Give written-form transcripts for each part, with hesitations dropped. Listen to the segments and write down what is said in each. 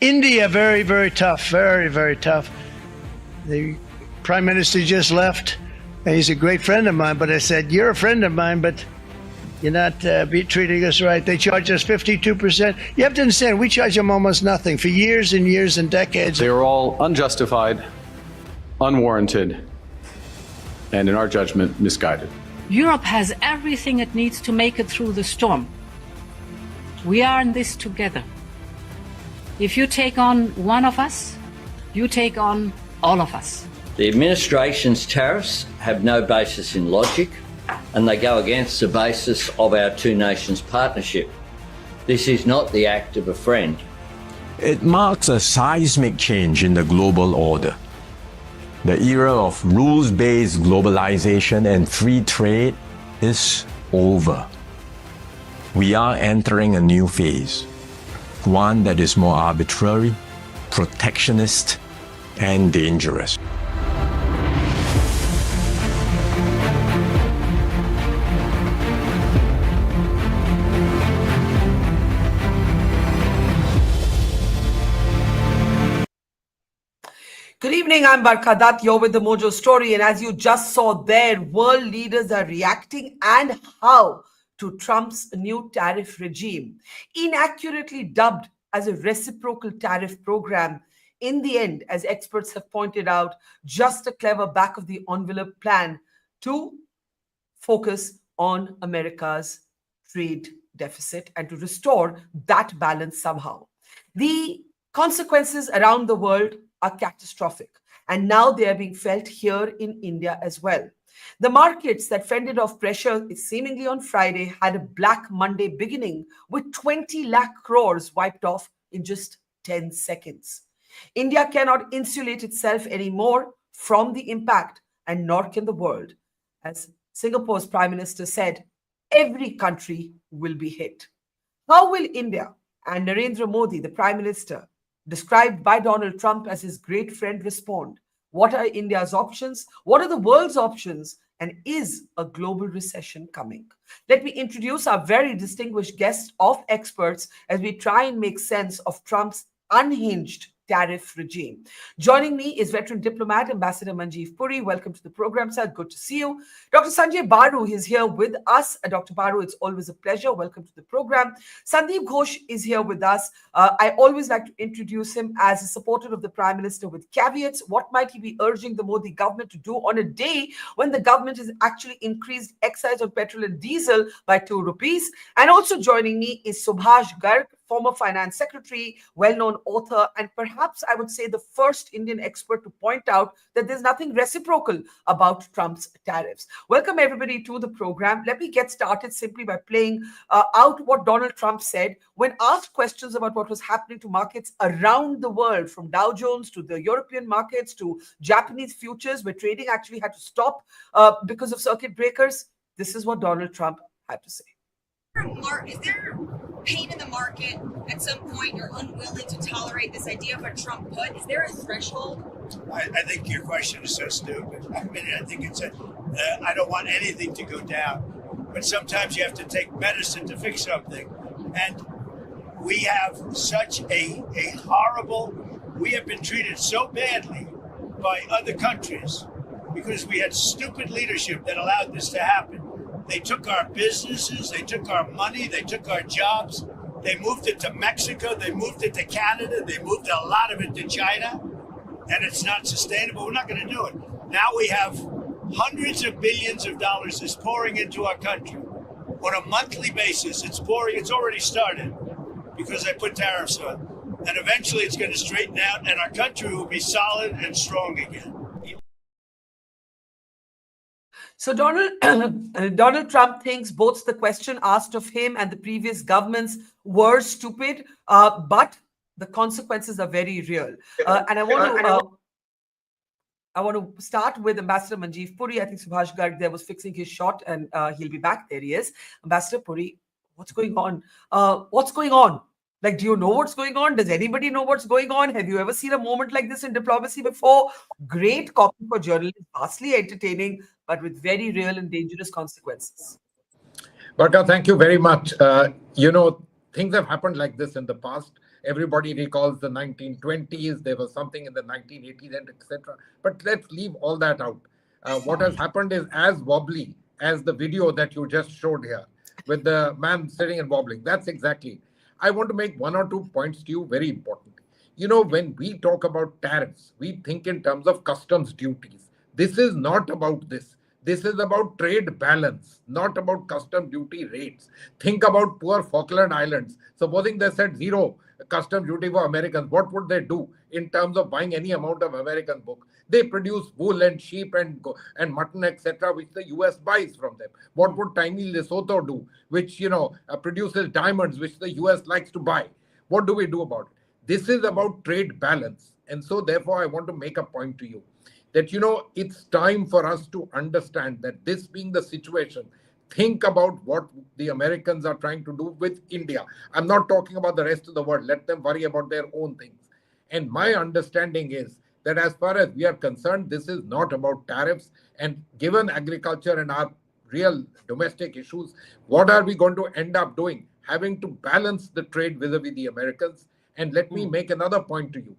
India, very, very tough, very, very tough. The Prime Minister just left, and he's a great friend of mine, but I said, you're a friend of mine, but you're not treating us right. They charge us 52%. You have to understand, we charge them almost nothing for years and years and decades. They were all unjustified, unwarranted, and in our judgment, misguided. Europe has everything it needs to make it through the storm. We are in this together. If you take on one of us, you take on all of us. The administration's tariffs have no basis in logic, and they go against the basis of our two nations partnership. This is not the act of a friend. It marks a seismic change in the global order. The era of rules-based globalization and free trade is over. We are entering a new phase, one that is more arbitrary, protectionist, and dangerous. Good evening, I'm Barkha Dutt. You're with the Mojo Story, and as you just saw there, world leaders are reacting and how to Trump's new tariff regime, inaccurately dubbed as a reciprocal tariff program. In the end, as experts have pointed out, just a clever back-of-the-envelope plan to focus on America's trade deficit and to restore that balance somehow. The consequences around the world are catastrophic, and now they are being felt here in India as well. The markets that fended off pressure seemingly on Friday had a Black Monday beginning with 20 lakh crores wiped off in just 10 seconds. India cannot insulate itself anymore from the impact, and nor can the world. As Singapore's Prime Minister said, every country will be hit. How will India and Narendra Modi, the Prime Minister, described by Donald Trump as his great friend, respond? What are India's options? What are the world's options? And is a global recession coming? Let me introduce our very distinguished guest of experts as we try and make sense of Trump's unhinged tariff regime. Joining me is veteran diplomat, Ambassador Manjeev Puri. Welcome to the program, sir. Good to see you. Dr. Sanjaya Baru is here with us. Dr. Baru, it's always a pleasure. Welcome to the program. Sandip Ghose is here with us. I always like to introduce him as a supporter of the Prime Minister with caveats. What might he be urging the Modi government to do on a day when the government has actually increased excise on petrol and diesel by 2 rupees? And also joining me is Subhash Garg, former finance secretary, well-known author, and perhaps I would say the first Indian expert to point out that there's nothing reciprocal about Trump's tariffs. Welcome everybody to the program. Let me get started simply by playing out what Donald Trump said when asked questions about what was happening to markets around the world, from Dow Jones to the European markets to Japanese futures, where trading actually had to stop because of circuit breakers. This is what Donald Trump had to say. Is there pain in the market at some point? You're unwilling to tolerate this idea of a Trump put? Is there a threshold? I think your question is so stupid. I mean, I think it's I don't want anything to go down, but sometimes you have to take medicine to fix something. And we have such a horrible, we have been treated so badly by other countries because we had stupid leadership that allowed this to happen. They took our businesses, they took our money, they took our jobs, they moved it to Mexico, they moved it to Canada, they moved a lot of it to China, and it's not sustainable. We're not going to do it. Now we have hundreds of billions of dollars is pouring into our country. On a monthly basis, it's pouring, it's already started because they put tariffs on. And eventually it's going to straighten out and our country will be solid and strong again. So Donald Trump thinks both the question asked of him and the previous governments were stupid, but the consequences are very real. And I want to start with Ambassador Manjeev Puri. I think Subhash Garg there was fixing his shot, and he'll be back. There he is. Ambassador Puri, what's going on? What's going on? Like, do you know what's going on? Does anybody know what's going on? Have you ever seen a moment like this in diplomacy before? Great copy for journalists, vastly entertaining, but with very real and dangerous consequences. Barkha, thank you very much. Things have happened like this in the past. Everybody recalls the 1920s. There was something in the 1980s, and etc. But let's leave all that out. What has happened is as wobbly as the video that you just showed here with the man sitting and wobbling. That's exactly. I want to make one or two points to you, very important. You know, when we talk about tariffs, we think in terms of customs duties. This is not about this. This is about trade balance, not about custom duty rates. Think about poor Falkland Islands. Supposing they said zero custom duty for Americans, what would they do in terms of buying any amount of American book? They produce wool and sheep and mutton, etc., which the US buys from them. What would tiny Lesotho do, which, you know, produces diamonds, which the US likes to buy? What do we do about it? This is about trade balance. And so, therefore, I want to make a point to you that, you know, it's time for us to understand that this being the situation, think about what the Americans are trying to do with India. I'm not talking about the rest of the world. Let them worry about their own things. And my understanding is that as far as we are concerned, this is not about tariffs. And given agriculture and our real domestic issues, what are we going to end up doing? Having to balance the trade vis-a-vis the Americans. And let me make another point to you.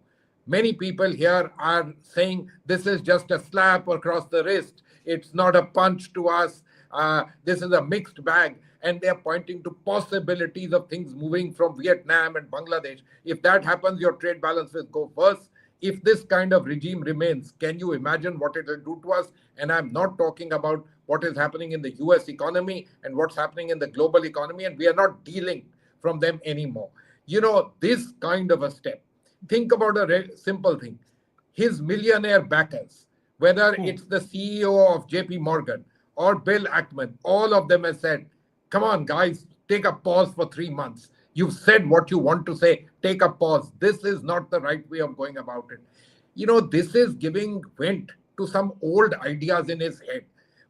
Many people here are saying this is just a slap across the wrist. It's not a punch to us. This is a mixed bag. And they're pointing to possibilities of things moving from Vietnam and Bangladesh. If that happens, your trade balance will go worse. If this kind of regime remains, can you imagine what it will do to us? And I'm not talking about what is happening in the US economy and what's happening in the global economy. And we are not dealing from them anymore. You know, this kind of a step. Think about a simple thing. His millionaire backers, whether it's the CEO of JP Morgan or Bill Ackman, all of them have said, come on, guys, take a pause for 3 months. You've said what you want to say. Take a pause. This is not the right way of going about it. You know, this is giving vent to some old ideas in his head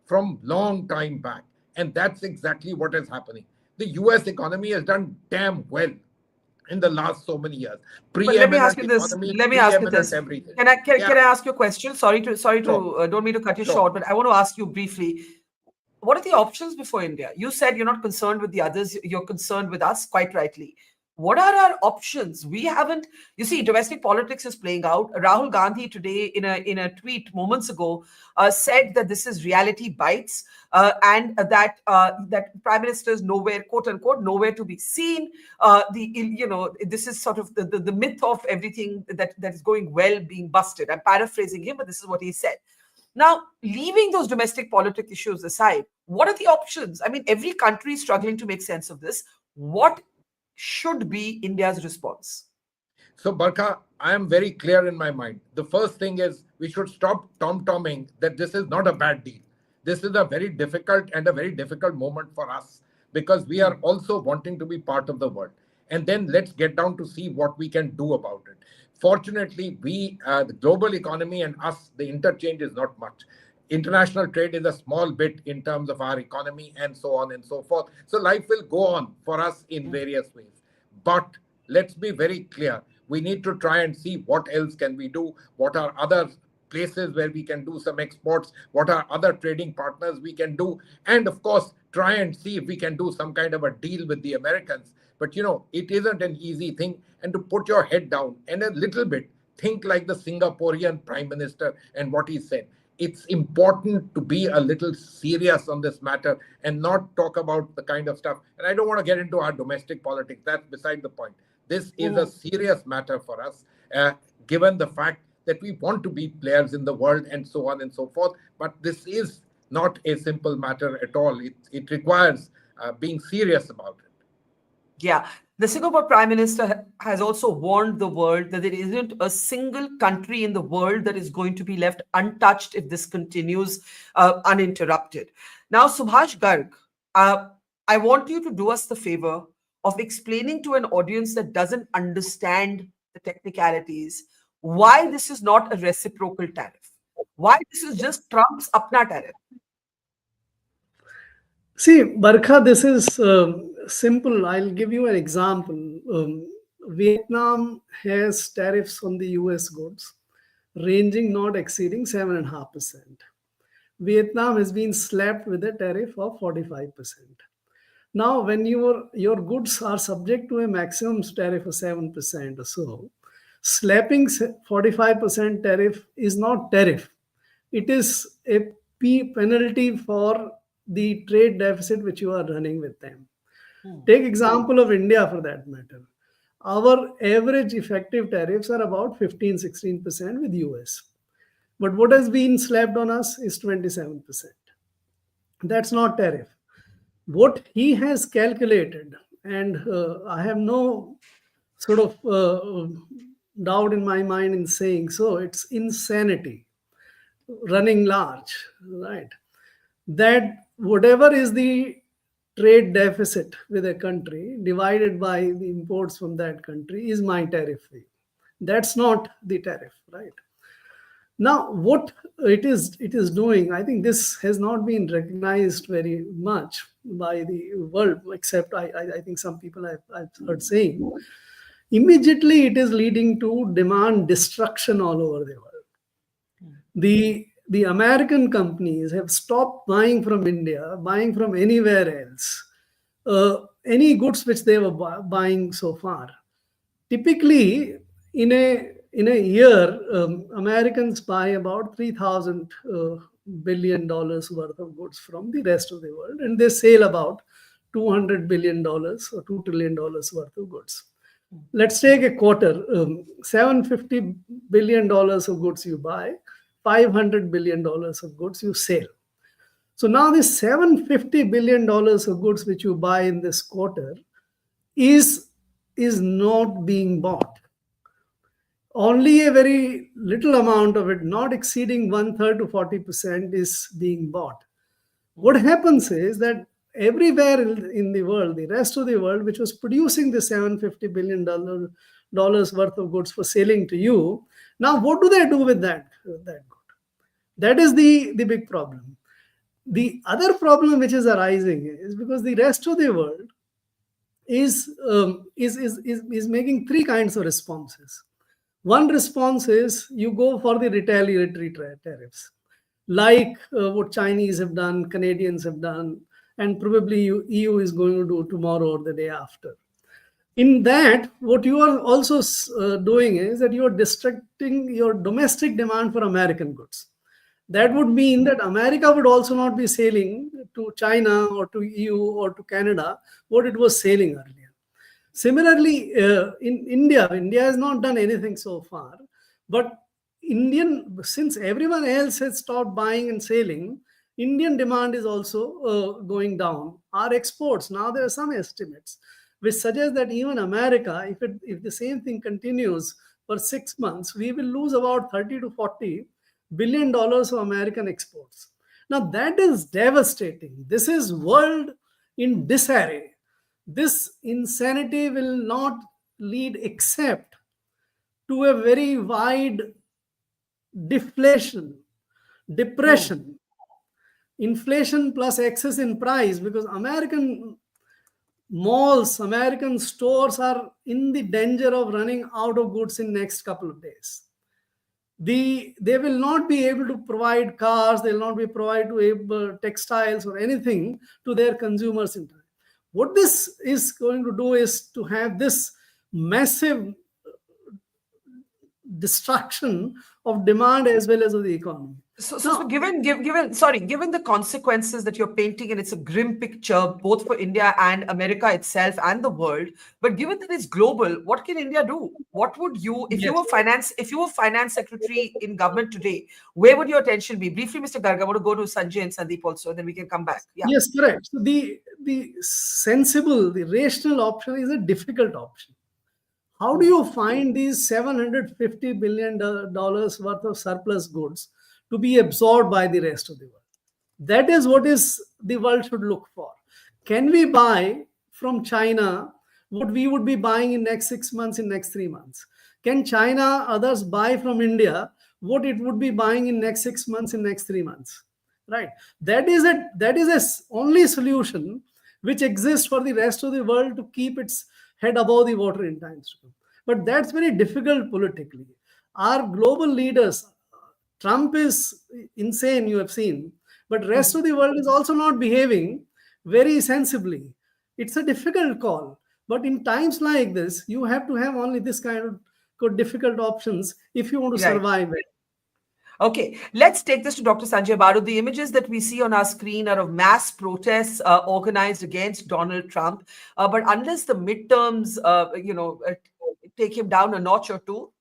from long time back. And that's exactly what is happening. The US economy has done damn well in the last so many years. But let me ask you this. Everything. Can I ask you a question? Sorry to don't mean to cut you short, but I want to ask you briefly. What are the options before India? You said you're not concerned with the others. You're concerned with us, quite rightly. What are our options? We haven't. You see, domestic politics is playing out. Rahul Gandhi today, in a tweet moments ago, said that this is reality bites, and that prime minister is nowhere, quote unquote, nowhere to be seen. This is sort of the myth of everything that is going well being busted. I'm paraphrasing him, but this is what he said. Now, leaving those domestic politic issues aside, what are the options? I mean, every country is struggling to make sense of this. What should be India's response? So, Barkha, I am very clear in my mind. The first thing is we should stop tom-tomming that this is not a bad deal. This is a very difficult moment for us because we are also wanting to be part of the world. And then let's get down to see what we can do about it. Fortunately, the global economy and us, the interchange is not much. International trade is a small bit in terms of our economy and so on and so forth. So life will go on for us in various ways. But let's be very clear. We need to try and see what else can we do. What are other places where we can do some exports? What are other trading partners we can do? And of course, try and see if we can do some kind of a deal with the Americans. But, you know, it isn't an easy thing. And to put your head down and a little bit think like the Singaporean Prime Minister and what he said. It's important to be a little serious on this matter and not talk about the kind of stuff. And I don't want to get into our domestic politics. That's beside the point. This is a serious matter for us, given the fact that we want to be players in the world and so on and so forth. But this is not a simple matter at all. It requires being serious about it. Yeah. The Singapore Prime Minister has also warned the world that there isn't a single country in the world that is going to be left untouched if this continues uninterrupted. Now, Subhash Garg, I want you to do us the favor of explaining to an audience that doesn't understand the technicalities why this is not a reciprocal tariff, why this is just Trump's apna tariff. See, Barkha, this is simple. I'll give you an example. Vietnam has tariffs on the US goods ranging not exceeding 7.5%. Vietnam has been slapped with a tariff of 45%. Now, when your goods are subject to a maximum tariff of 7% or so, slapping 45% tariff is not tariff. It is a penalty for the trade deficit which you are running with them. Take example of India for that matter. Our average effective tariffs are about 15-16% with US. But what has been slapped on us is 27%. That's not tariff. What he has calculated, and I have no sort of doubt in my mind in saying so, it's insanity running large, right? That whatever is the trade deficit with a country divided by the imports from that country is my tariff fee. That's not the tariff, right? Now, what it is doing, I think this has not been recognized very much by the world, except I think some people I've heard saying. Immediately, it is leading to demand destruction all over the world. The American companies have stopped buying from India, buying from anywhere else, any goods which they were buying so far. Typically, in a year, Americans buy about $3,000 billion worth of goods from the rest of the world, and they sell about $200 billion or $2 trillion worth of goods. Let's take a quarter, $750 billion of goods you buy, $500 billion of goods you sell. So now this $750 billion of goods which you buy in this quarter is not being bought. Only a very little amount of it, not exceeding 1/3 to 40%, is being bought. What happens is that everywhere in the world, the rest of the world, which was producing the $750 billion worth of goods for selling to you, now what do they do with that good? That is the big problem. The other problem which is arising is because the rest of the world is making three kinds of responses. One response is you go for the retaliatory tariffs, like what Chinese have done, Canadians have done, and probably EU is going to do tomorrow or the day after. In that, what you are also doing is that you are distracting your domestic demand for American goods. That would mean that America would also not be selling to China or to EU or to Canada what it was selling earlier. Similarly, in India has not done anything so far, but since everyone else has stopped buying and selling, Indian demand is also going down. Our exports, now there are some estimates which suggest that even America, if the same thing continues for 6 months, we will lose about $30 to $40 billion of American exports. Now that is devastating. This is world in disarray. This insanity will not lead except to a very wide deflation, depression, inflation plus excess in price, because American malls, American stores are in the danger of running out of goods in next couple of days. They will not be able to provide cars, they will not be provide to textiles or anything to their consumers in time. What this is going to do is to have this massive destruction of demand as well as of the economy. So given the consequences that you're painting, and it's a grim picture both for India and America itself and the world, but given that it's global, what can India do? What would you, if you were finance secretary in government today, where would your attention be? Briefly, Mr. Garg, I want to go to Sanjay and Sandip also, and then we can come back. Yeah. Yes, correct. So the sensible, the rational option is a difficult option. How do you find these $750 billion worth of surplus goods to be absorbed by the rest of the world? That is what the world should look for. Can we buy from China what we would be buying in next 6 months, in next 3 months? Can China, others buy from India what it would be buying in next 6 months, in next 3 months? Right. That is a only solution which exists for the rest of the world to keep its head above the water in times to come. But that's very difficult politically. Our global leaders, Trump is insane, you have seen, but rest of the world is also not behaving very sensibly. It's a difficult call. But in times like this, you have to have only this kind of difficult options if you want to Right. survive it. Okay, let's take this to Dr. Sanjay Baru. The images that we see on our screen are of mass protests organized against Donald Trump. But unless the midterms, take him down a notch or two,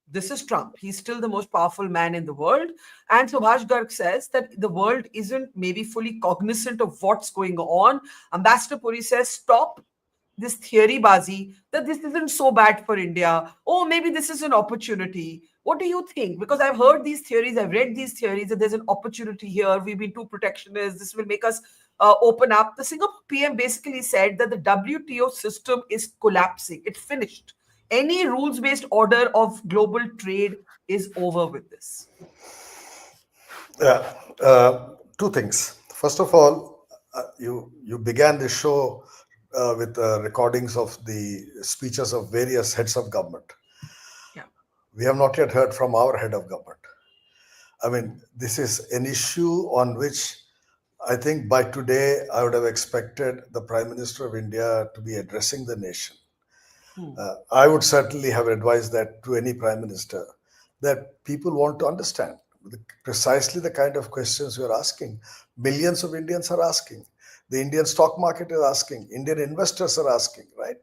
this is Trump. He's still the most powerful man in the world. And Subhash Garg says that the world isn't maybe fully cognizant of what's going on. Ambassador Puri says, stop this theory bazi that this isn't so bad for India. Oh, maybe this is an opportunity. What do you think? Because I've heard these theories, I've read these theories that there's an opportunity here. We've been too protectionist. This will make us open up. The Singapore PM basically said that the WTO system is collapsing. It finished. Any rules-based order of global trade is over with this. Yeah, two things. First of all, you began the show with recordings of the speeches of various heads of government. Yeah. We have not yet heard from our head of government. I mean, this is an issue on which I think by today I would have expected the Prime Minister of India to be addressing the nation. I would certainly have advised that to any Prime Minister, that people want to understand precisely the kind of questions you're asking. Millions of Indians are asking. The Indian stock market is asking. Indian investors are asking, right?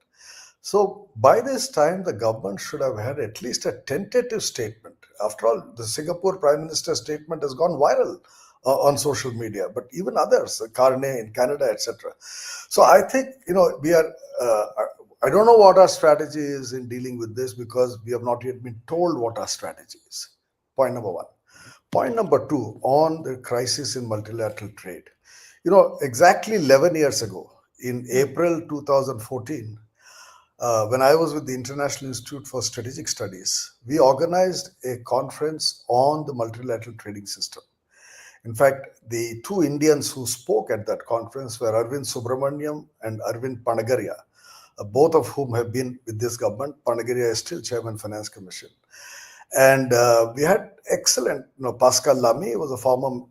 So by this time, the government should have had at least a tentative statement. After all, the Singapore Prime Minister's statement has gone viral on social media, but even others, Carney in Canada, etc. So I think, we are... I don't know what our strategy is in dealing with this because we have not yet been told what our strategy is. Point number one. Point number two, on the crisis in multilateral trade. Exactly 11 years ago, in April 2014, when I was with the International Institute for Strategic Studies, we organized a conference on the multilateral trading system. In fact, the two Indians who spoke at that conference were Arvind Subramaniam and Arvind Panagaria, both of whom have been with this government. Panagaria is still Chairman Finance Commission. And we had excellent, Pascal Lamy was a former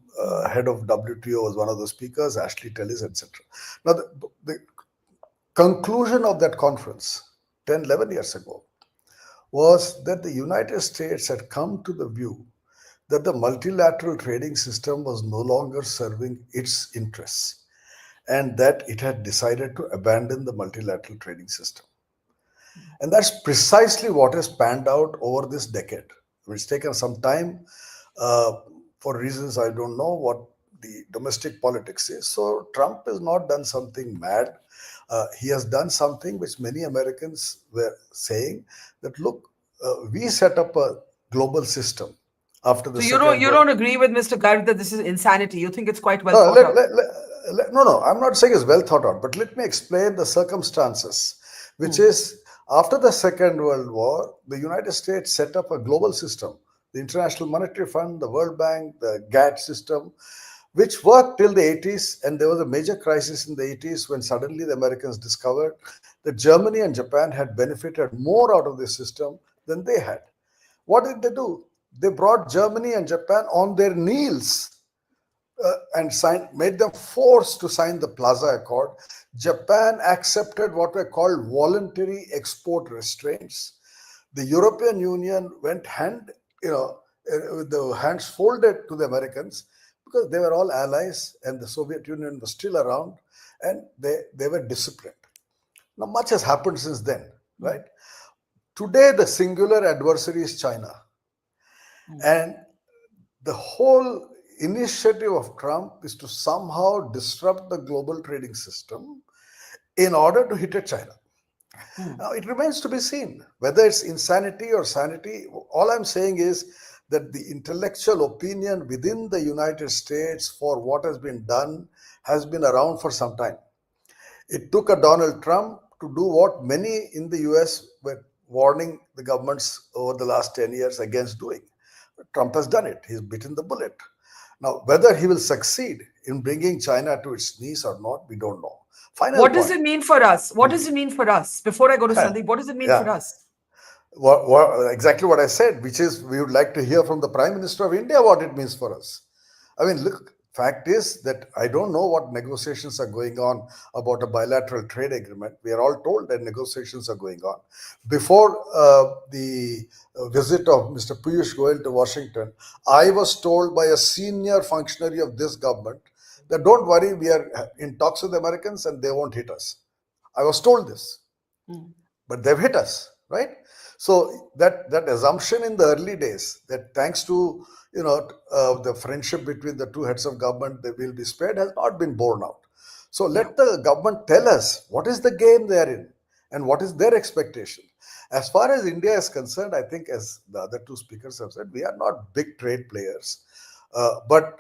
head of WTO, was one of the speakers, Ashley Tellis, etc. Now, the conclusion of that conference 10, 11 years ago was that the United States had come to the view that the multilateral trading system was no longer serving its interests, and that it had decided to abandon the multilateral trading system. And that's precisely what has panned out over this decade. It's taken some time for reasons I don't know what the domestic politics is. So Trump has not done something mad. He has done something which many Americans were saying that, look, we set up a global system after the So you don't agree with Mr. Garg that this is insanity. You think it's quite well thought out. No, I'm not saying it's well thought out, but let me explain the circumstances, which is after the Second World War, the United States set up a global system, the International Monetary Fund, the World Bank, the GATT system, which worked till the 80s. And there was a major crisis in the 80s when suddenly the Americans discovered that Germany and Japan had benefited more out of this system than they had. What did they do? They brought Germany and Japan on their knees and made them forced to sign the Plaza Accord. Japan accepted what were called voluntary export restraints. The European Union went with the hands folded to the Americans because they were all allies and the Soviet Union was still around and they were disciplined. Now, much has happened since then, right? Today, the singular adversary is China. And the whole initiative of Trump is to somehow disrupt the global trading system in order to hit at China. Now, it remains to be seen whether it's insanity or sanity. All I'm saying is that the intellectual opinion within the United States for what has been done has been around for some time. It took a Donald Trump to do what many in the US were warning the governments over the last 10 years against doing. Trump has done it. He's bitten the bullet. Now, whether he will succeed in bringing China to its knees or not, we don't know. What does it mean for us? What does it mean for us? Before I go to Sandip, what does it mean for us? Exactly what I said, which is we would like to hear from the Prime Minister of India what it means for us. I mean, look, Fact is that I don't know what negotiations are going on about a bilateral trade agreement. We are all told that negotiations are going on. Before the visit of Mr. Piyush Goyal to Washington, I was told by a senior functionary of this government that don't worry, we are in talks with the Americans and they won't hit us. I was told this, but they've hit us, right? So that assumption in the early days that thanks to the friendship between the two heads of government, they will be spared, has not been borne out. So let the government tell us what is the game they are in and what is their expectation. As far as India is concerned, I think, as the other two speakers have said, we are not big trade players. But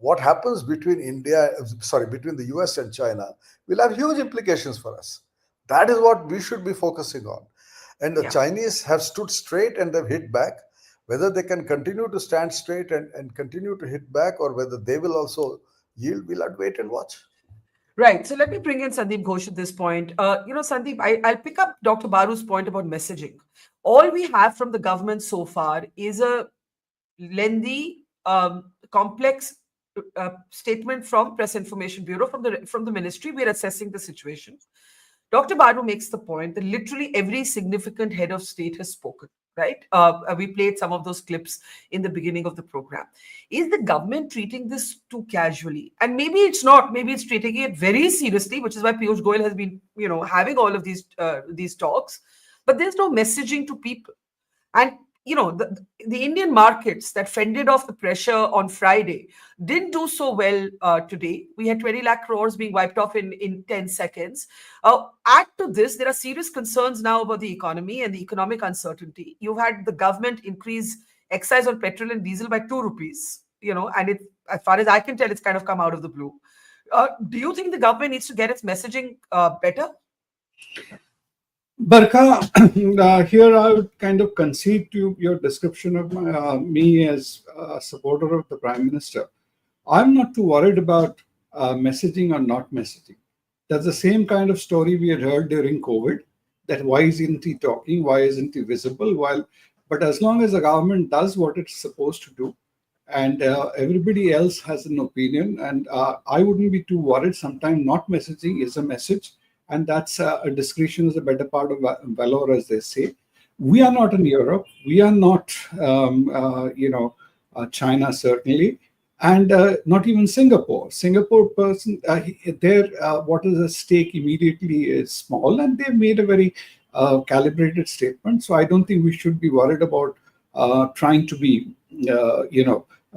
what happens between between the US and China will have huge implications for us. That is what we should be focusing on. And the Chinese have stood straight and they've hit back. Whether they can continue to stand straight and continue to hit back, or whether they will also yield, we'll have to wait and watch. Right. So let me bring in Sandip Ghosh at this point. Sandip, I'll pick up Dr. Baru's point about messaging. All we have from the government so far is a lengthy, complex statement from Press Information Bureau, from the ministry. We're assessing the situation. Dr. Baru makes the point that literally every significant head of state has spoken, right? We played some of those clips in the beginning of the program. Is the government treating this too casually? And maybe it's not. Maybe it's treating it very seriously, which is why Piyush Goyal has been, having all of these talks. But there's no messaging to people. And the Indian markets that fended off the pressure on Friday didn't do so well today. We had 20 lakh crores being wiped off in 10 seconds. Add to this, there are serious concerns now about the economy and the economic uncertainty. You've had the government increase excise on petrol and diesel by 2 rupees, and it, as far as I can tell, it's kind of come out of the blue. Do you think the government needs to get its messaging better? Barkha, here I would kind of concede to your description of me as a supporter of the Prime Minister. I'm not too worried about messaging or not messaging. That's the same kind of story we had heard during COVID, that why isn't he talking, why isn't he visible? But as long as the government does what it's supposed to do, and everybody else has an opinion, and I wouldn't be too worried. Sometimes not messaging is a message. And that's a discretion is a better part of valor, as they say. We are not in Europe. We are not, China certainly, and not even Singapore. Singapore person, what is at stake immediately is small, and they've made a very calibrated statement. So I don't think we should be worried about trying to be,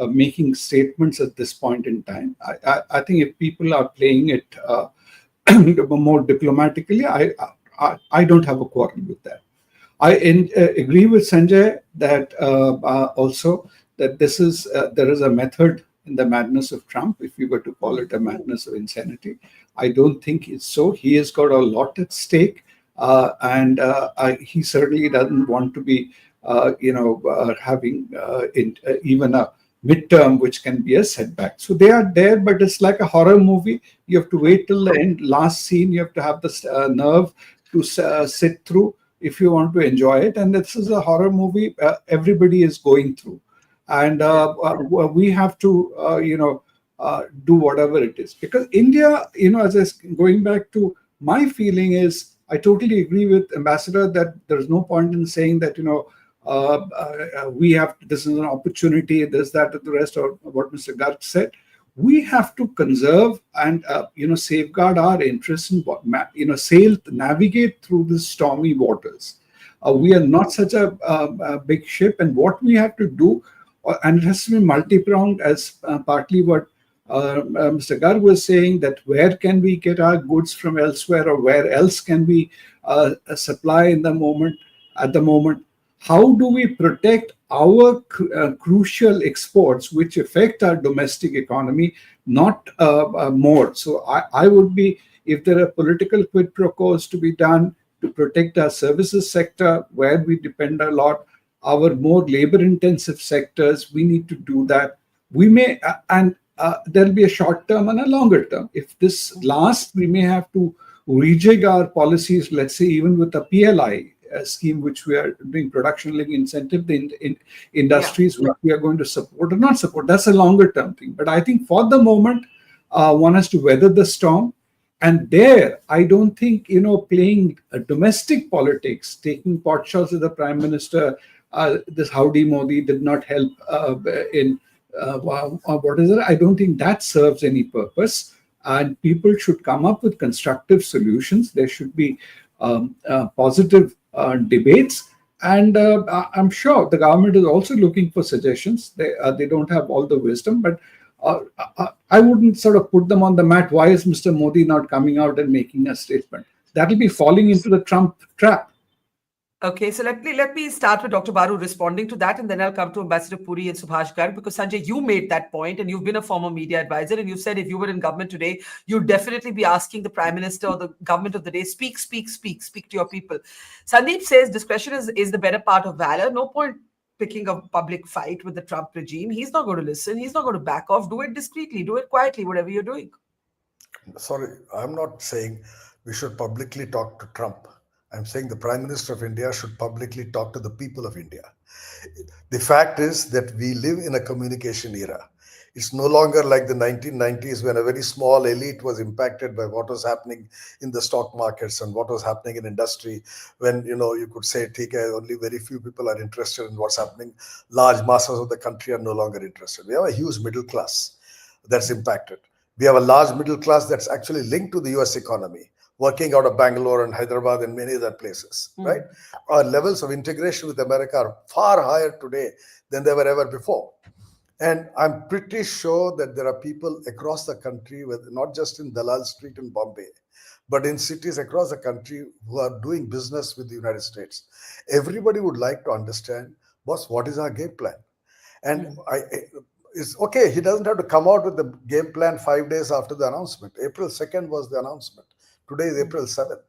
making statements at this point in time. I think if people are playing it more diplomatically, I don't have a quarrel with that. I agree with Sanjay that also that there is a method in the madness of Trump, if you were to call it a madness of insanity. I don't think it's so. He has got a lot at stake, and he certainly doesn't want to be, having even a midterm, which can be a setback. So they are there, but it's like a horror movie. You have to wait till the end, last scene. You have to have the nerve to sit through if you want to enjoy it. And this is a horror movie everybody is going through. And we have to, do whatever it is. Because India, going back to my feeling is, I totally agree with Ambassador that there's no point in saying that, we have, this is an opportunity, this, that, and the rest of what Mr. Garg said. We have to conserve and, safeguard our interests and, navigate through the stormy waters. We are not such a big ship, and what we have to do, and it has to be multi-pronged, as partly what Mr. Garg was saying, that where can we get our goods from elsewhere, or where else can we supply at the moment. How do we protect our crucial exports, which affect our domestic economy, not more? So I would be, if there are political quid pro quos to be done to protect our services sector, where we depend a lot, our more labor-intensive sectors, we need to do that. We may, and there'll be a short term and a longer term. If this lasts, we may have to rejig our policies, let's say even with the PLI, scheme which we are doing, production linked incentive, in industries which we are going to support or not support. That's a longer term thing. But I think for the moment, one has to weather the storm. And there, I don't think, playing domestic politics, taking pot shots at the Prime Minister, this Howdy Modi did not help in what is it? I don't think that serves any purpose. And people should come up with constructive solutions. There should be positive debates. And I'm sure the government is also looking for suggestions. They don't have all the wisdom, but I wouldn't sort of put them on the mat. Why is Mr. Modi not coming out and making a statement? That'll be falling into the Trump trap. Okay, so let me start with Dr. Baru responding to that, and then I'll come to Ambassador Puri and Subhash Garg, because Sanjay, you made that point, and you've been a former media advisor, and you said if you were in government today, you'd definitely be asking the Prime Minister or the government of the day, speak to your people. Sandip says discretion is the better part of valor. No point picking a public fight with the Trump regime. He's not going to listen. He's not going to back off. Do it discreetly. Do it quietly, whatever you're doing. Sorry, I'm not saying we should publicly talk to Trump. I'm saying the Prime Minister of India should publicly talk to the people of India. The fact is that we live in a communication era. It's no longer like the 1990s when a very small elite was impacted by what was happening in the stock markets and what was happening in industry. When, you could say, only very few people are interested in what's happening. Large masses of the country are no longer interested. We have a huge middle class that's impacted. We have a large middle class that's actually linked to the US economy, working out of Bangalore and Hyderabad and many other places, right? Our levels of integration with America are far higher today than they were ever before. And I'm pretty sure that there are people across the country, not just in Dalal Street in Bombay, but in cities across the country who are doing business with the United States. Everybody would like to understand, boss, what is our game plan? And it's okay, he doesn't have to come out with the game plan 5 days after the announcement. April 2nd was the announcement. Today is April 7th.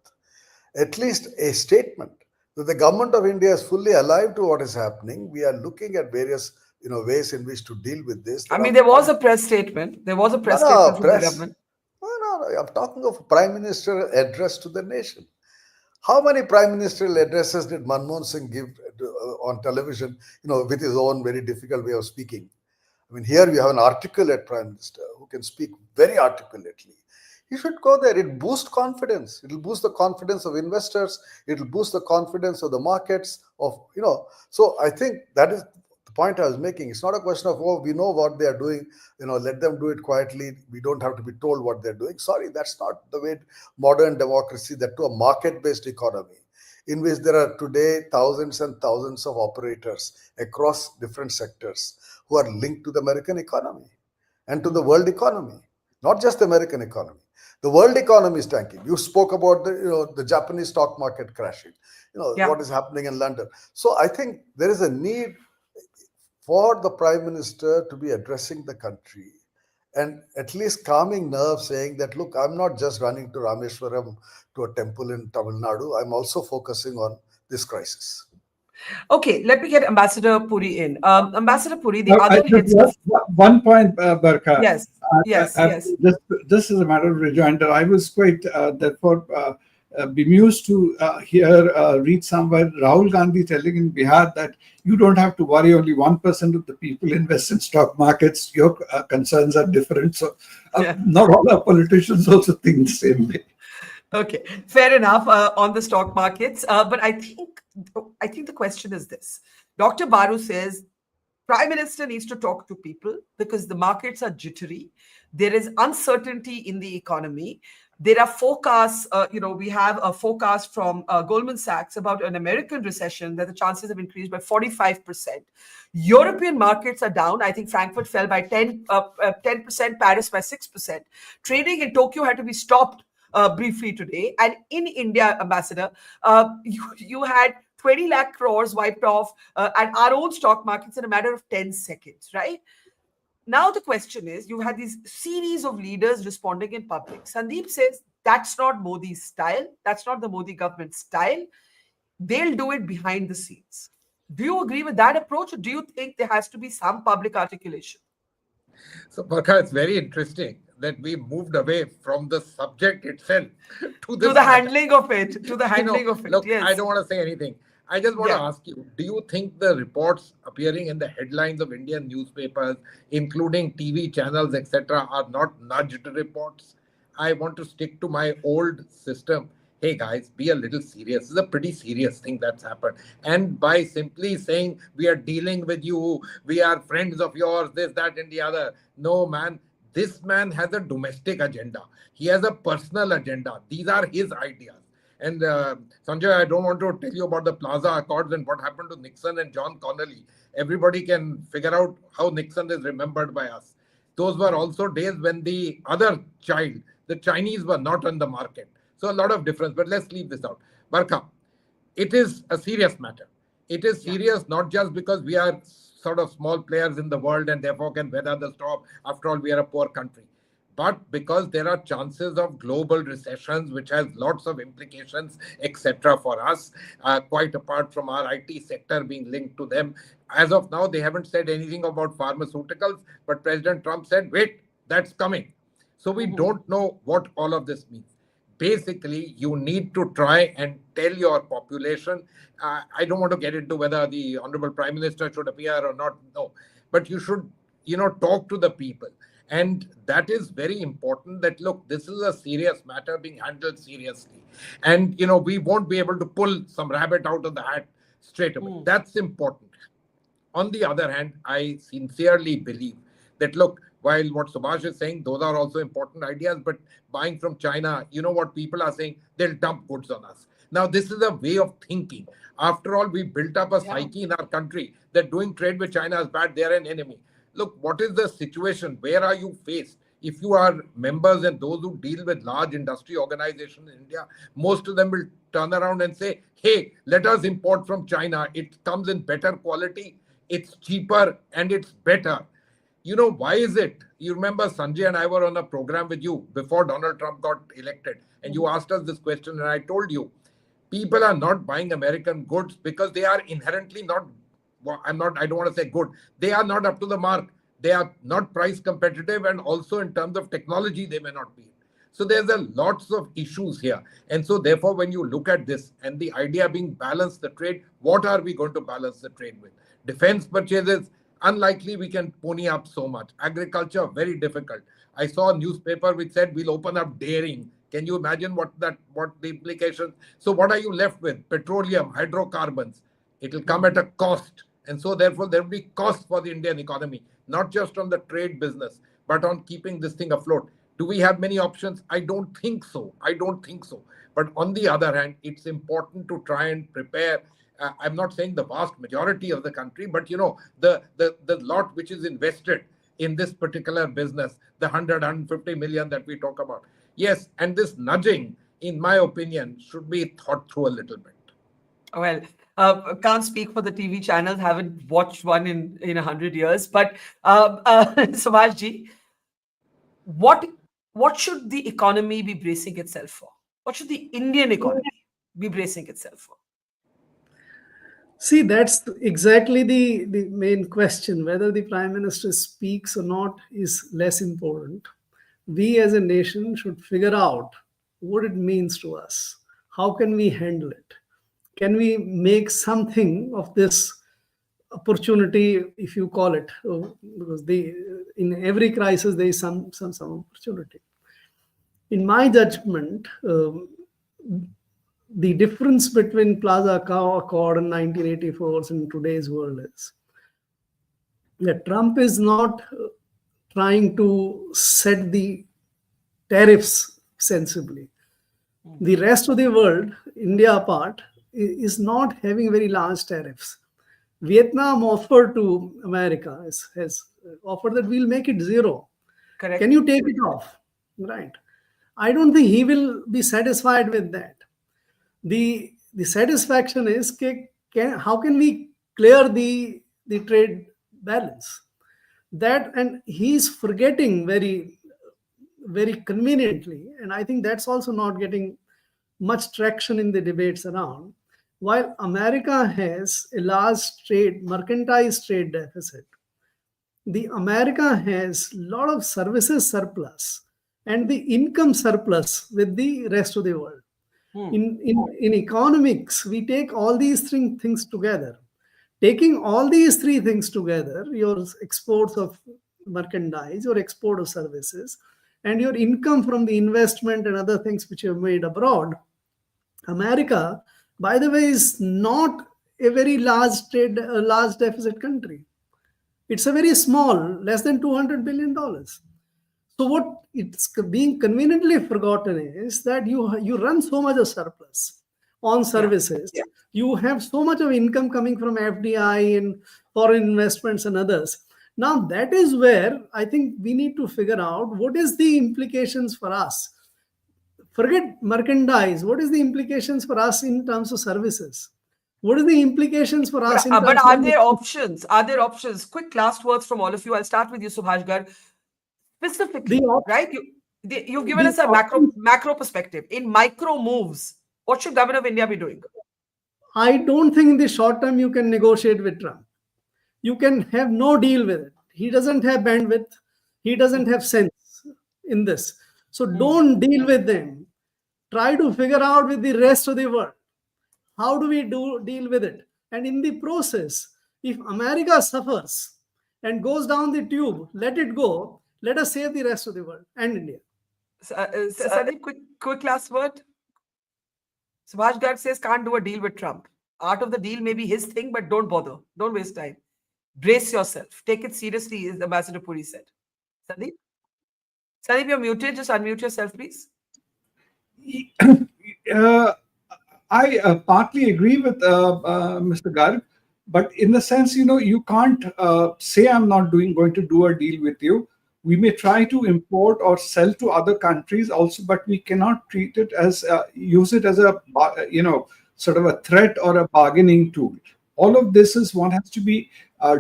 At least a statement that the government of India is fully alive to what is happening. We are looking at various ways in which to deal with this. There was a press statement. There was a press statement from the government. No, I'm talking of a Prime Minister address to the nation. How many Prime Ministerial addresses did Manmohan Singh give on television, with his own very difficult way of speaking? Here we have an articulate Prime Minister who can speak very articulately. You should go there. It boosts confidence. It will boost the confidence of investors. It will boost the confidence of the markets. So I think that is the point I was making. It's not a question of, we know what they are doing. Let them do it quietly. We don't have to be told what they're doing. Sorry, that's not the way modern democracy, that to a market-based economy, in which there are today thousands and thousands of operators across different sectors who are linked to the American economy and to the world economy, not just the American economy. The world economy is tanking. You spoke about the Japanese stock market crashing, what is happening in London. So I think there is a need for the Prime Minister to be addressing the country and at least calming nerves, saying that, look, I'm not just running to Rameshwaram to a temple in Tamil Nadu. I'm also focusing on this crisis. Okay, let me get Ambassador Puri in. Ambassador Puri, the other heads of... One point, Barkha. Yes. Just as a matter of rejoinder, I was quite, bemused to read somewhere Rahul Gandhi telling in Bihar that you don't have to worry, only 1% of the people invest in stock markets. Your concerns are different. So not all our politicians also think the same way. Okay, fair enough on the stock markets. But I think the question is this. Dr. Baru says, Prime Minister needs to talk to people because the markets are jittery. There is uncertainty in the economy. There are forecasts, we have a forecast from Goldman Sachs about an American recession that the chances have increased by 45%. European markets are down. I think Frankfurt fell by 10%, Paris by 6%. Trading in Tokyo had to be stopped briefly today. And in India, Ambassador, you had 20 lakh crores wiped off at our own stock markets in a matter of 10 seconds, right? Now the question is, you had these series of leaders responding in public. Sandip says that's not Modi's style. That's not the Modi government style. They'll do it behind the scenes. Do you agree with that approach, or do you think there has to be some public articulation? So, Barkha, it's very interesting that we moved away from the subject itself to this To the handling of it. To the You know, handling of it. look, Yes. I don't want to say anything. I just want to Yeah. ask you, do you think the reports appearing in the headlines of Indian newspapers, including TV channels, etc., are not nudged reports? I want to stick to my old system. Hey guys, be a little serious. This is a pretty serious thing that's happened. And by simply saying we are dealing with you, we are friends of yours, this, that, and the other. No, man, this man has a domestic agenda. He has a personal agenda. These are his ideas. And Sanjay, I don't want to tell you about the Plaza Accords and what happened to Nixon and John Connolly. Everybody can figure out how Nixon is remembered by us. Those were also days when the other child, the Chinese, were not on the market. So a lot of difference, but let's leave this out. Barkha, it is a serious matter. It is serious not just because we are sort of small players in the world and therefore can weather the storm. After all, we are a poor country. But because there are chances of global recessions, which has lots of implications, etc. for us, quite apart from our IT sector being linked to them. As of now, they haven't said anything about pharmaceuticals, but President Trump said, wait, that's coming. So we don't know what all of this means. Basically, you need to try and tell your population. I don't want to get into whether the Honorable Prime Minister should appear or not. No, but you should, talk to the people. And that is very important that, look, this is a serious matter being handled seriously. And, we won't be able to pull some rabbit out of the hat straight away. That's important. On the other hand, I sincerely believe that, look, while what Subhash is saying, those are also important ideas, but buying from China, what people are saying, they'll dump goods on us. Now, this is a way of thinking. After all, we built up a psyche in our country that doing trade with China is bad, they're an enemy. Look, what is the situation? Where are you faced? If you are members and those who deal with large industry organizations in India, most of them will turn around and say, hey, let us import from China. It comes in better quality, it's cheaper, and it's better. Why is it? You remember Sanjay and I were on a program with you before Donald Trump got elected. And you asked us this question and I told you, people are not buying American goods because they are inherently not, I don't want to say good. They are not up to the mark. They are not price competitive, and also in terms of technology, they may not be. So there's lots of issues here. And so therefore, when you look at this and the idea being balance the trade, what are we going to balance the trade with? Defense purchases, unlikely we can pony up so much. Agriculture, very difficult. I saw a newspaper which said we'll open up dairying. Can you imagine what the implications? So what are you left with? Petroleum, hydrocarbons. It will come at a cost. And so therefore there will be cost for the Indian economy, not just on the trade business, but on keeping this thing afloat. Do we have many options? I don't think so. But on the other hand, it's important to try and prepare. I'm not saying the vast majority of the country, but the lot which is invested in this particular business, the 150 million that we talk about. Yes, and this nudging, in my opinion, should be thought through a little bit. Well, can't speak for the TV channels, haven't watched one in 100 years. But Subhash ji, what should the economy be bracing itself for? What should the Indian economy be bracing itself for? See, that's exactly the main question. Whether the Prime Minister speaks or not is less important. We as a nation should figure out what it means to us. How can we handle it? Can we make something of this opportunity, if you call it? Because in every crisis there is some opportunity. In my judgment, the difference between Plaza Accord in 1984 and today's world is that Trump is not trying to set the tariffs sensibly. The rest of the world, India apart, is not having very large tariffs. Vietnam offered to America, has offered that we'll make it zero. Correct. Can you take it off? Right. I don't think he will be satisfied with that. The satisfaction is how can we clear the trade balance? That, and he's forgetting very, very conveniently, and I think that's also not getting much traction in the debates around. While America has a large mercantilized trade deficit, the America has a lot of services surplus. and the income surplus with the rest of the world. In economics, we take all these things together. Taking all these three things together, your exports of merchandise, your export of services, and your income from the investment and other things which you have made abroad, America, by the way, is not a very large deficit country. It's a very small, less than $200 billion. So what it's being conveniently forgotten is that you run so much of surplus on services. Yeah. You have so much of income coming from FDI and foreign investments and others. Now that is where I think we need to figure out what is the implications for us. Forget merchandise. What is the implications for us in terms of services? What are the implications for us? But are there options? Are there options? Quick last words from all of you. I'll start with you, Subhash Garg. Specifically, right? You've given us a macro perspective. In micro moves, what should government of India be doing? I don't think in the short term you can negotiate with Trump. You can have no deal with it. He doesn't have bandwidth. He doesn't have sense in this. So don't deal with them. Try to figure out with the rest of the world. How do we deal with it? And in the process, if America suffers and goes down the tube, let it go. Let us save the rest of the world and India. Sandip, quick last word. Subhash Garg says can't do a deal with Trump. Art of the deal may be his thing, but don't bother. Don't waste time. Brace yourself. Take it seriously, as Ambassador Puri said. Sandip? Sandip, you're muted. Just unmute yourself, please. I partly agree with Mr. Garg, but in the sense, you can't say I'm not going to do a deal with you. We may try to import or sell to other countries also, but we cannot treat it as use it as a sort of a threat or a bargaining tool. All of this is one has to be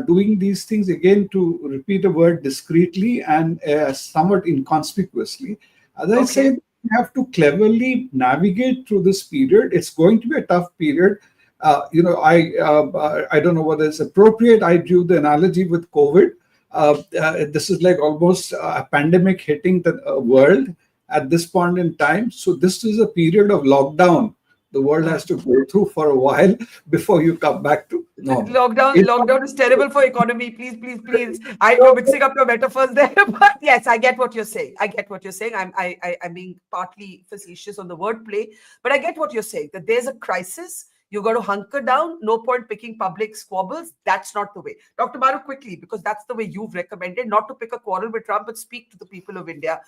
doing these things, again, to repeat a word, discreetly and somewhat inconspicuously. As I said, we have to cleverly navigate through this period. It's going to be a tough period. I don't know whether it's appropriate. I drew the analogy with COVID. This is like almost a pandemic hitting the world at this point in time. So this is a period of lockdown the world has to go through for a while before you come back to normal. Lockdown is terrible for economy. Please. I know mixing up your metaphors there, but yes, I get what you're saying. I'm being partly facetious on the wordplay, but I get what you're saying, that there's a crisis. You got to hunker down. No point picking public squabbles. That's not the way. Dr. Maru, quickly, because that's the way you've recommended, not to pick a quarrel with Trump, but speak to the people of India.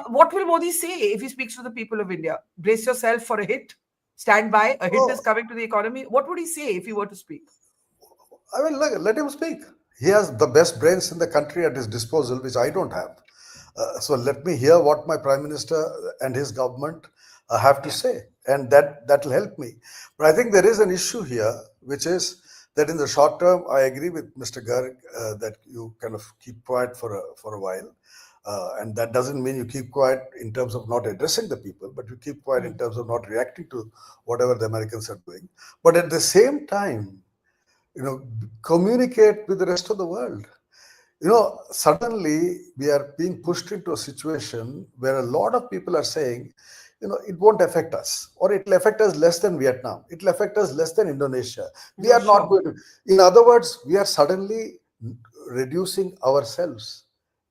What will Modi say if he speaks to the people of India? Brace yourself for a hit. Stand by. A hit is coming to the economy. What would he say if he were to speak? I mean, let him speak. He has the best brains in the country at his disposal, which I don't have. So let me hear what my Prime Minister and his government have to say. And that will help me. But I think there is an issue here, which is that in the short term, I agree with Mr. Garg that you kind of keep quiet for a while. And that doesn't mean you keep quiet in terms of not addressing the people, but you keep quiet in terms of not reacting to whatever the Americans are doing. But at the same time, communicate with the rest of the world. Suddenly we are being pushed into a situation where a lot of people are saying, it won't affect us, or it will affect us less than Vietnam. It will affect us less than Indonesia. We are not going to. In other words, we are suddenly reducing ourselves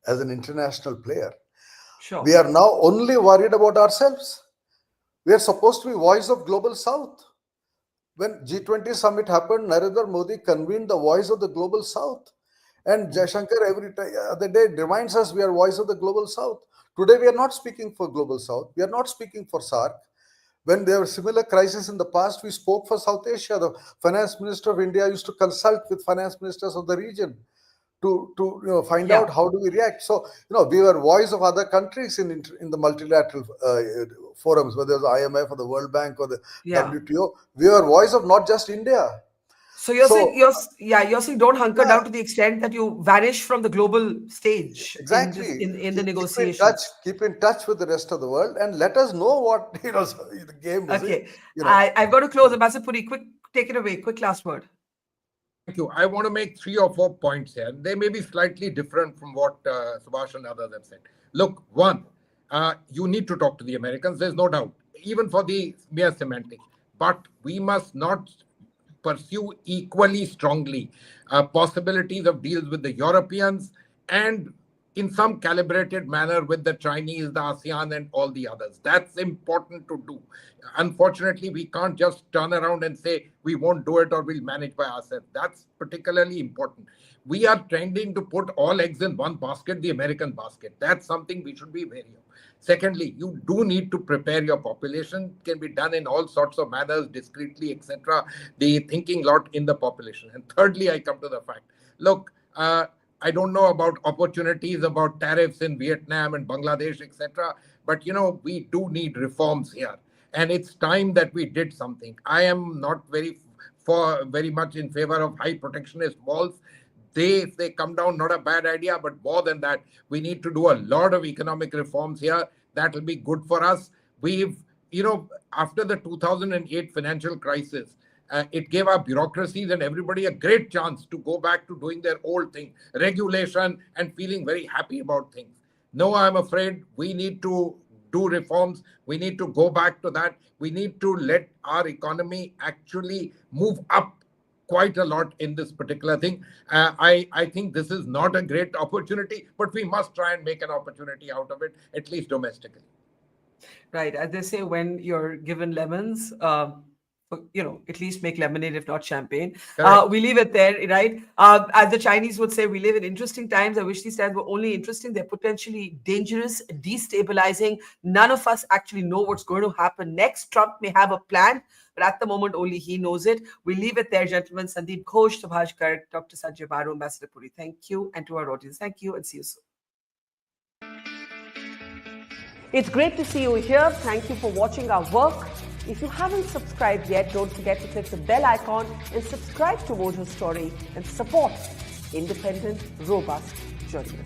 as an international player. Sure. We are now only worried about ourselves. We are supposed to be voice of global South. When G20 summit happened, Narendra Modi convened the voice of the global South. And Jaishankar every other day reminds us we are voice of the global South. Today, we are not speaking for Global South. We are not speaking for SAARC. When there were similar crises in the past, we spoke for South Asia. The finance minister of India used to consult with finance ministers of the region to find out how do we react. So, we were voice of other countries in the multilateral forums, whether it was IMF or the World Bank or the WTO. We were voice of not just India. So you're saying don't hunker down to the extent that you vanish from the global stage. Exactly. In the negotiations. Keep in touch with the rest of the world and let us know what the game is. Okay. I've got to close. Ambassador Puri, take it away. Quick last word. Thank you. I want to make 3 or 4 points here. They may be slightly different from what Subhash and others have said. Look, one, You need to talk to the Americans, there's no doubt, even for the mere semantics. But we must not pursue equally strongly possibilities of deals with the Europeans and in some calibrated manner with the Chinese, the ASEAN and all the others. That's important to do. Unfortunately, we can't just turn around and say we won't do it or we'll manage by ourselves. That's particularly important. We are tending to put all eggs in one basket, the American basket. That's something we should be wary of. Secondly, you do need to prepare your population. It can be done in all sorts of manners, discreetly, etc. The thinking lot in the population. And thirdly, I come to the fact, look, I don't know about opportunities, about tariffs in Vietnam and Bangladesh, etc. But, we do need reforms here. And it's time that we did something. I am not very much in favor of high protectionist walls. If they come down, not a bad idea, but more than that, we need to do a lot of economic reforms here. That will be good for us. We've, after the 2008 financial crisis, it gave our bureaucracies and everybody a great chance to go back to doing their old thing, regulation, and feeling very happy about things. No, I'm afraid we need to do reforms. We need to go back to that. We need to let our economy actually move up quite a lot in this particular thing. I think this is not a great opportunity, but we must try and make an opportunity out of it, at least domestically. Right. As they say, when you're given lemons, at least make lemonade, if not champagne. We leave it there, right? As the Chinese would say, we live in interesting times. I wish these times were only interesting. They're potentially dangerous, destabilizing. None of us actually know what's going to happen next. Trump may have a plan, but at the moment, only he knows it. We leave it there, gentlemen. Sandip Ghose, Subhash, Garg, Dr. Sanjaya, Ambassador Puri. Thank you. And to our audience, thank you and see you soon. It's great to see you here. Thank you for watching our work. If you haven't subscribed yet, don't forget to click the bell icon and subscribe to Mojo Story and support independent, robust journalism.